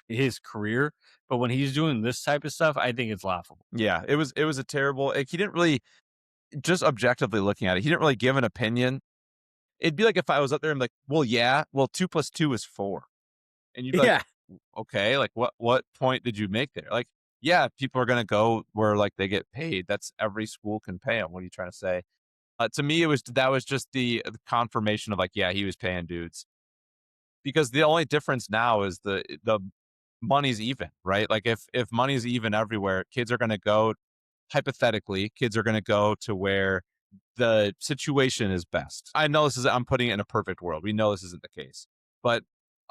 his career, but when he's doing this type of stuff, I think it's laughable. Yeah, it was a terrible. Like, he didn't really just objectively looking at it. He didn't really give an opinion. It'd be like if I was up there and like, well, yeah, well, 2 + 2 is 4. And you'd be like, Yeah, okay, like what point did you make there? Like, yeah, people are gonna go where like they get paid. That's every school can pay them. What are you trying to say? To me, that was just the confirmation of like, yeah, he was paying dudes because the only difference now is the money's even, right? Like if money's even everywhere, kids are gonna go. Hypothetically, kids are gonna go to where the situation is best. I know I'm putting it in a perfect world. We know this isn't the case. But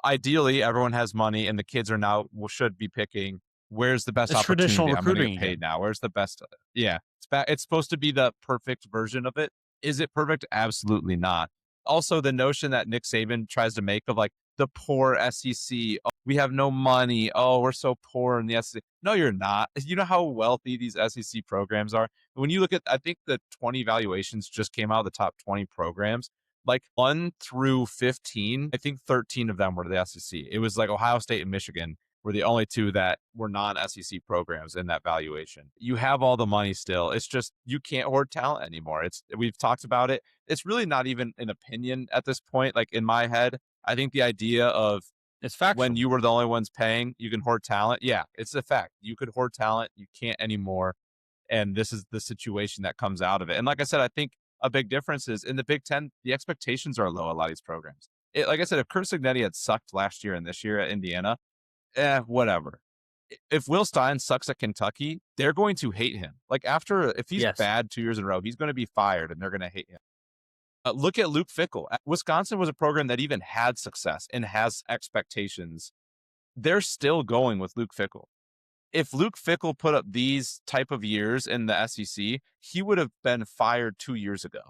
ideally, everyone has money and the kids are now should be picking where's the best it's traditional opportunity. I'm going to recruiting get paid again. now. Where's the best? Yeah. It's supposed to be the perfect version of it. Is it perfect? Absolutely not. Also, the notion that Nick Saban tries to make of like the poor SEC. Oh, we have no money. Oh, we're so poor in the SEC. No, you're not. You know how wealthy these SEC programs are. When you look at, I think the 20 evaluations just came out of the top 20 programs, like 1 through 15, I think 13 of them were the SEC. It was like Ohio State and Michigan were the only two that were non-SEC programs in that valuation. You have all the money still. It's just you can't hoard talent anymore. We've talked about it. It's really not even an opinion at this point. Like in my head, I think the idea of It's when factual. you were the only ones paying, you can hoard talent. Yeah, it's a fact. You could hoard talent. You can't anymore. And this is the situation that comes out of it. And like I said, I think a big difference is in the Big Ten, the expectations are low. A lot of these programs. Like I said, if Kurt Signetti had sucked last year and this year at Indiana, whatever. If Will Stein sucks at Kentucky, they're going to hate him. Like if he's Yes. bad 2 years in a row, he's going to be fired and they're going to hate him. Look at Luke Fickell. Wisconsin was a program that even had success and has expectations. They're still going with Luke Fickell. If Luke Fickell put up these type of years in the SEC, he would have been fired 2 years ago.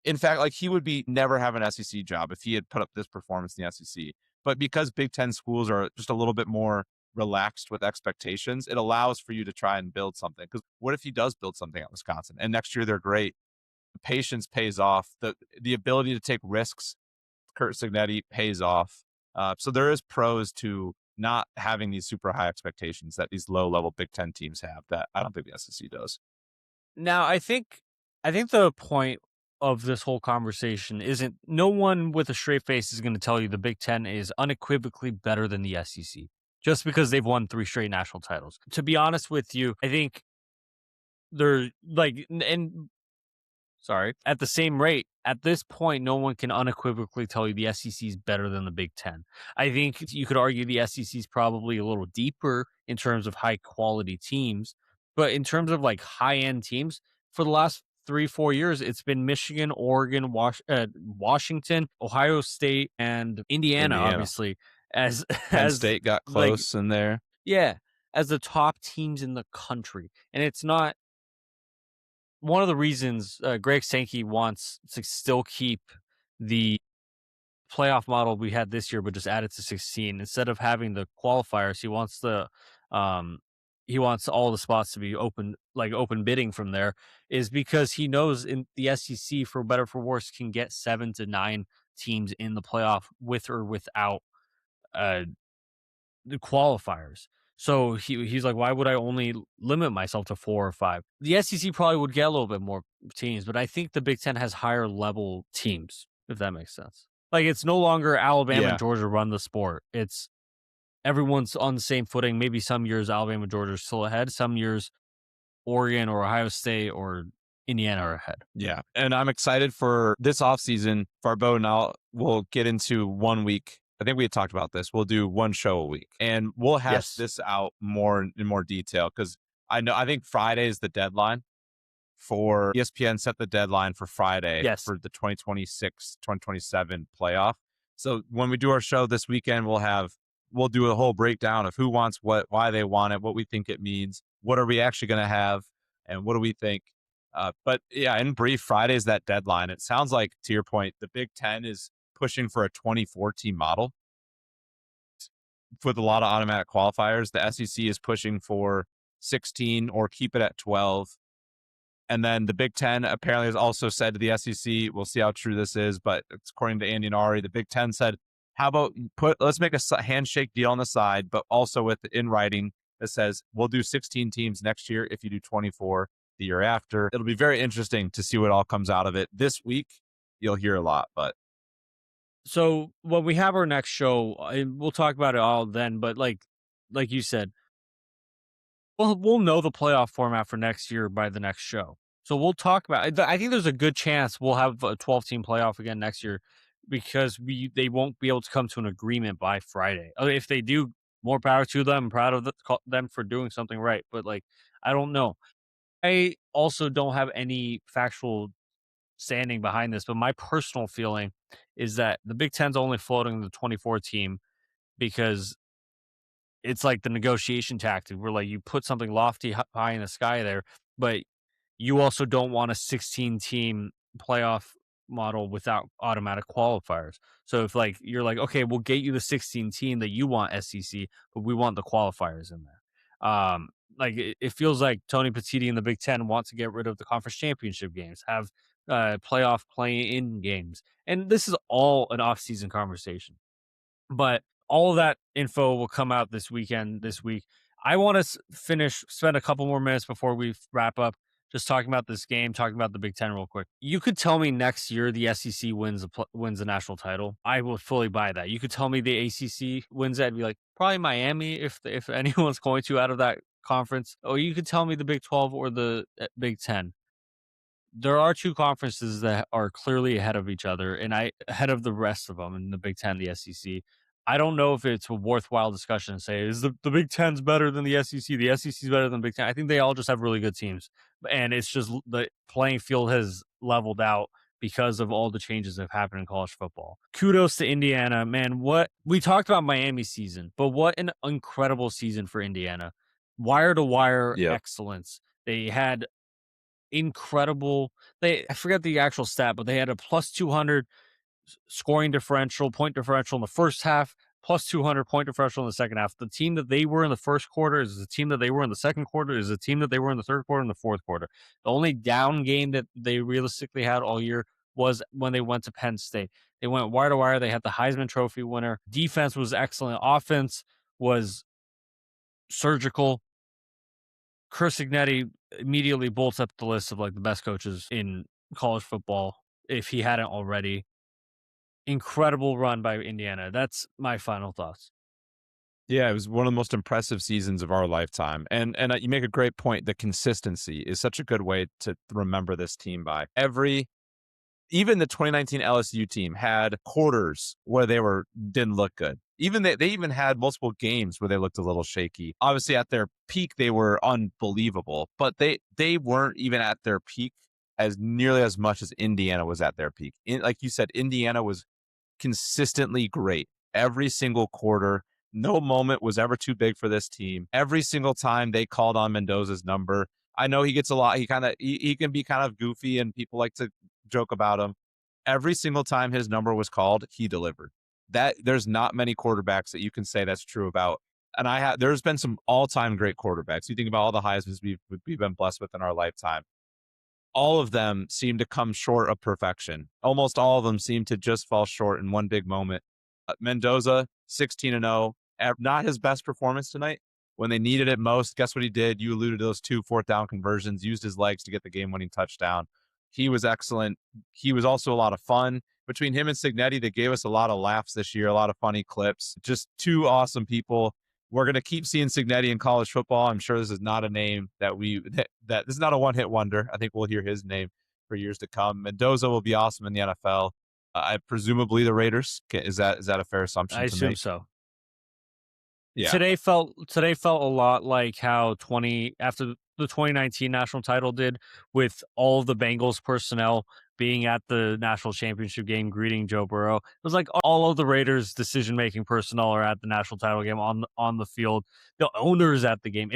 In fact, like he would be never have an SEC job if he had put up this performance in the SEC. But because Big Ten schools are just a little bit more relaxed with expectations, it allows for you to try and build something. Because what if he does build something at Wisconsin and next year they're great? The patience pays off. The ability to take risks, Kurt Signetti pays off. So there is pros to not having these super high expectations that these low level Big Ten teams have that I don't think the SEC does. Now, I think the point of this whole conversation isn't no one with a straight face is going to tell you the Big Ten is unequivocally better than the SEC just because they've won 3 straight national titles. To be honest with you, I think they're like, and sorry, at the same rate, at this point, no one can unequivocally tell you the SEC is better than the Big Ten. I think you could argue the SEC is probably a little deeper in terms of high quality teams, but in terms of like high end teams, for the last 3, 4 years, it's been Michigan, Oregon, Washington, Ohio State, and Indiana, Indiana. obviously, as Penn as State got like close in there. yeah, as the top teams in the country, and it's not one of the reasons Greg Sankey wants to still keep the playoff model we had this year, but just added to 16. Instead of having the qualifiers, um he wants all the spots to be open, like open bidding from there, is because he knows in the SEC, for better for worse, can get 7 to 9 teams in the playoff with or without uh the qualifiers. So he's like, why would I only limit myself to 4 or 5? The SEC probably would get a little bit more teams, but I think the Big Ten has higher level teams, if that makes sense. Like, it's no longer Alabama and Yeah. Georgia run the sport. It's everyone's on the same footing. Maybe some years Alabama and Georgia are still ahead. Some years Oregon or Ohio State or Indiana are ahead. Yeah. And I'm excited for this offseason. Farbo and we'll get into 1 week. I think we had talked about this. We'll do one show a week and we'll hash Yes. this out more in more detail, because I think Friday is the deadline for ESPN, set the deadline for Friday Yes. for the 2026-2027 playoff. So when we do our show this weekend, we'll do a whole breakdown of who wants what, why they want it, what we think it means, what are we actually going to have, and what do we think. But yeah, in brief, Friday is that deadline. It sounds like, to your point, the Big Ten is pushing for a 24 team model with a lot of automatic qualifiers. The SEC is pushing for 16 or keep it at 12. And then the Big Ten apparently has also said to the SEC, we'll see how true this is, but it's according to Andy and Ari, the Big Ten said, how about let's make a handshake deal on the side, but also with in writing that says we'll do 16 teams next year if you do 24 the year after. It'll be very interesting to see what all comes out of it. This week, you'll hear a lot, but. So when we have our next show, we'll talk about it all then. But like you said, we'll know the playoff format for next year by the next show. So we'll talk about. I think there's a good chance we'll have a 12-team playoff again next year, because they won't be able to come to an agreement by Friday. If they do, more power to them. I'm proud of them for doing something right. But like, I don't know. I also don't have any factual standing behind this, but my personal feeling is that the Big Ten's only floating the 24 team because it's like the negotiation tactic where, like, you put something lofty high in the sky there, but you also don't want a 16 team playoff model without automatic qualifiers. So if, like, you're like, okay, we'll get you the 16 team that you want SEC, but we want the qualifiers in there. Like, it feels like Tony Petitti and the Big Ten want to get rid of the conference championship games, have playoff play-in games, and this is all an off-season conversation. But all of that info will come out this week. I want to spend a couple more minutes before we wrap up, just talking about this game, talking about the Big Ten real quick. You could tell me next year the SEC wins the national title. I will fully buy that. You could tell me the ACC wins that. I'd be like, probably Miami if anyone's going to out of that conference. Or you could tell me the Big 12 or the Big 10. There are two conferences that are clearly ahead of each other, and ahead of the rest of them in the Big Ten, the SEC. I don't know if it's a worthwhile discussion to say, is the Big Ten's better than the SEC? The SEC's better than Big Ten. I think they all just have really good teams, and it's just the playing field has leveled out because of all the changes that have happened in college football. Kudos to Indiana, man. What we talked about Miami's season, but what an incredible season for Indiana. Wire to wire excellence. They had incredible. I forget the actual stat, but they had a plus 200 scoring differential, point differential in the first half, plus 200 point differential in the second half. The team that they were in the first quarter is the team that they were in the second quarter, is the team that they were in the third quarter and the fourth quarter. The only down game that they realistically had all year was when they went to Penn State. They went wire to wire. They had the Heisman Trophy winner. Defense was excellent. Offense was surgical. Chris Ignetti immediately bolts up the list of like the best coaches in college football, if he hadn't already. Incredible run by Indiana. That's my final thoughts. Yeah, it was one of the most impressive seasons of our lifetime. And you make a great point. The consistency is such a good way to remember this team by. Even the 2019 LSU team had quarters where they didn't look good. Even they even had multiple games where they looked a little shaky. Obviously, at their peak, they were unbelievable, but they weren't even at their peak as nearly as much as Indiana was at their peak. Like you said, Indiana was consistently great every single quarter. No moment was ever too big for this team. Every single time they called on Mendoza's number. I know he gets a lot. He can be kind of goofy and people like to joke about him. every single time his number was called, he delivered. That there's not many quarterbacks that you can say that's true about. And there's been some all-time great quarterbacks. You think about all the Heismans we've been blessed with in our lifetime. All of them seem to come short of perfection. Almost all of them seem to just fall short in one big moment. Mendoza, 16-0, not his best performance tonight. When they needed it most, guess what he did? You alluded to those 2 fourth-down conversions, used his legs to get the game-winning touchdown. He was excellent. He was also a lot of fun. Between him and Cignetti, they gave us a lot of laughs this year, a lot of funny clips. Just 2 awesome people. We're going to keep seeing Cignetti in college football. I'm sure this is not a name that this is not a one-hit wonder. I think we'll hear his name for years to come. Mendoza will be awesome in the NFL. I presumably the Raiders. Is that a fair assumption? I assume so. Yeah. Today felt a lot like how after the 2019 national title did, with all of the Bengals personnel being at the national championship game greeting Joe Burrow. It was like all of the Raiders decision-making personnel are at the national title game on the field. The owner is at the game.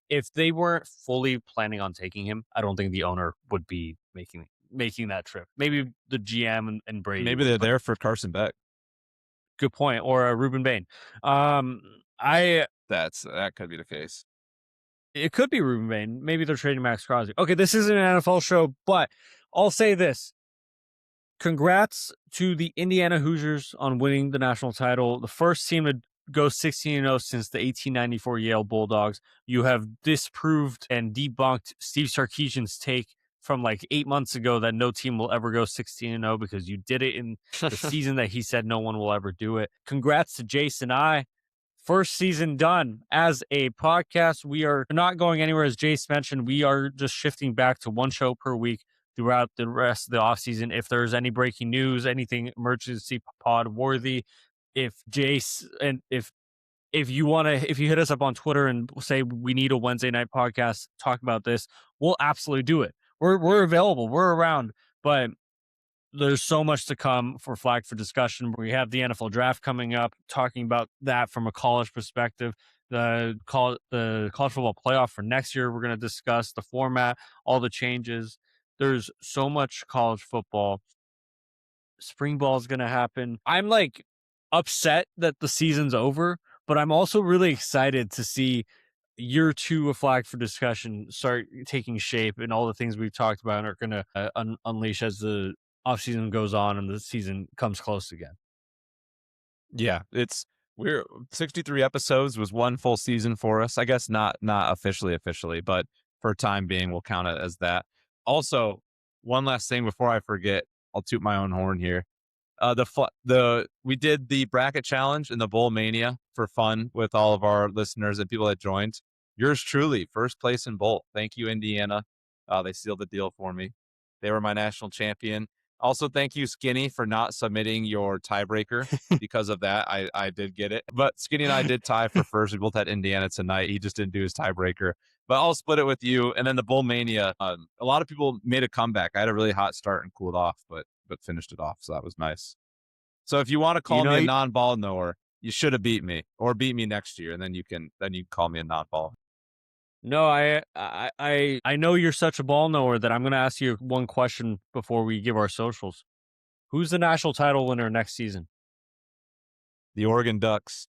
If they weren't fully planning on taking him, I don't think the owner would be making that trip. Maybe the GM and Brady. Maybe they're there for Carson Beck. Good point. Or Reuben Bain. That could be the case. It could be Reuben Bain. Maybe they're trading Max Crosby. Okay, this isn't an NFL show, but I'll say this. Congrats to the Indiana Hoosiers on winning the national title. The first team to go 16-0 since the 1894 Yale Bulldogs. You have disproved and debunked Steve Sarkisian's take from like 8 months ago that no team will ever go 16-0 because you did it in the season that he said no one will ever do it. Congrats to Jason I. First season done as a podcast. We are not going anywhere, as Jace mentioned. We are just shifting back to 1 show per week throughout the rest of the offseason. If there's any breaking news, anything emergency pod worthy, if Jace and if you hit us up on Twitter and say we need a Wednesday night podcast, talk about this, we'll absolutely do it. We're available. We're around, but there's so much to come for Flag for Discussion. We have the NFL draft coming up, talking about that from a college perspective. The college football playoff for next year, we're going to discuss the format, all the changes. There's so much college football. Spring ball is going to happen. I'm like upset that the season's over, but I'm also really excited to see year 2 of Flag for Discussion start taking shape, and all the things we've talked about are going to unleash as the offseason goes on and the season comes close again. Yeah, we're 63 episodes was 1 full season for us. I guess not officially, but for time being, we'll count it as that. Also, one last thing before I forget, I'll toot my own horn here. We did the bracket challenge in the Bowl Mania for fun with all of our listeners and people that joined. Yours truly, first place in Bowl. Thank you, Indiana. They sealed the deal for me. They were my national champion. Also, thank you, Skinny, for not submitting your tiebreaker. Because of that, I did get it. But Skinny and I did tie for first. We both had Indiana tonight. He just didn't do his tiebreaker. But I'll split it with you. And then the Bowl Mania, a lot of people made a comeback. I had a really hot start and cooled off, but finished it off. So that was nice. So if you want to call me a non-ball knower, you should have beat me or beat me next year. And then you can call me a non-ball. No, I know you're such a ball knower that I'm going to ask you one question before we give our socials. Who's the national title winner next season? The Oregon Ducks.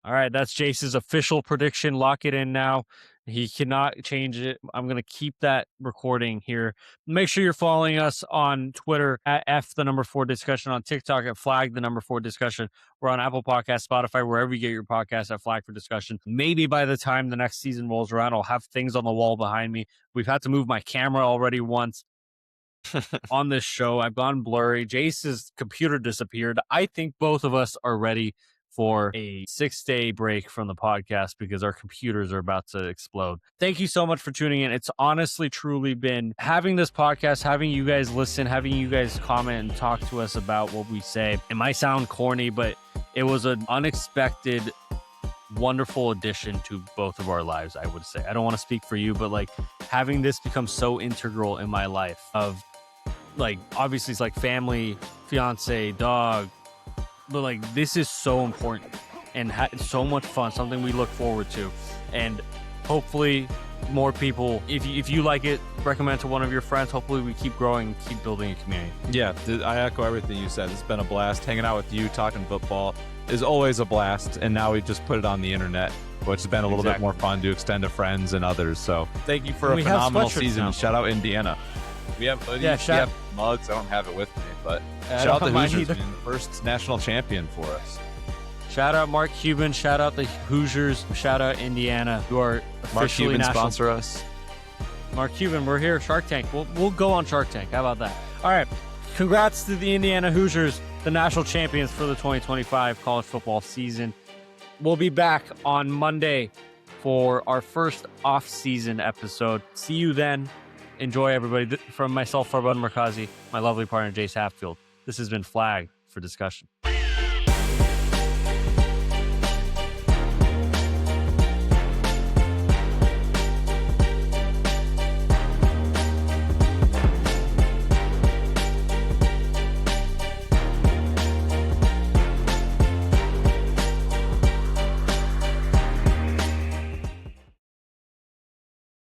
All right, that's Jace's official prediction. Lock it in now. He cannot change it. I'm going to keep that recording here. Make sure you're following us on Twitter at F4 Discussion, on TikTok at Flag 4 Discussion. We're on Apple Podcasts, Spotify, wherever you get your podcasts at Flag for Discussion. Maybe by the time the next season rolls around, I'll have things on the wall behind me. We've had to move my camera already once on this show. I've gone blurry. Jace's computer disappeared. I think both of us are ready for a 6-day break from the podcast because our computers are about to explode. Thank you so much for tuning in. It's honestly, truly been having this podcast, having you guys listen, having you guys comment and talk to us about what we say. It might sound corny, but it was an unexpected, wonderful addition to both of our lives, I would say. I don't want to speak for you, but like having this become so integral in my life of like, obviously it's like family, fiance, dog, but like this is so important and so much fun, something we look forward to. And Hopefully more people, if you like it, recommend to one of your friends. Hopefully we keep growing, keep building a community. Yeah, I echo everything you said. It's been a blast hanging out with you, talking football is always a blast. And now we just put it on the internet, which has been a little bit more fun to extend to friends and others. So thank you for a phenomenal season. Now. Shout out Indiana. We have hoodies, we have mugs. I don't have it with me, but shout out the Hoosiers, being the first national champion for us. Shout out Mark Cuban. Shout out the Hoosiers. Shout out Indiana, who are officially Mark Cuban national. Sponsor us. Mark Cuban, we're here. Shark Tank. We'll go on Shark Tank. How about that? All right. Congrats to the Indiana Hoosiers, the national champions for the 2025 college football season. We'll be back on Monday for our first off-season episode. See you then. Enjoy, everybody. From myself, Farbun Markazi, my lovely partner, Jace Hatfield. This has been Flag for Discussion.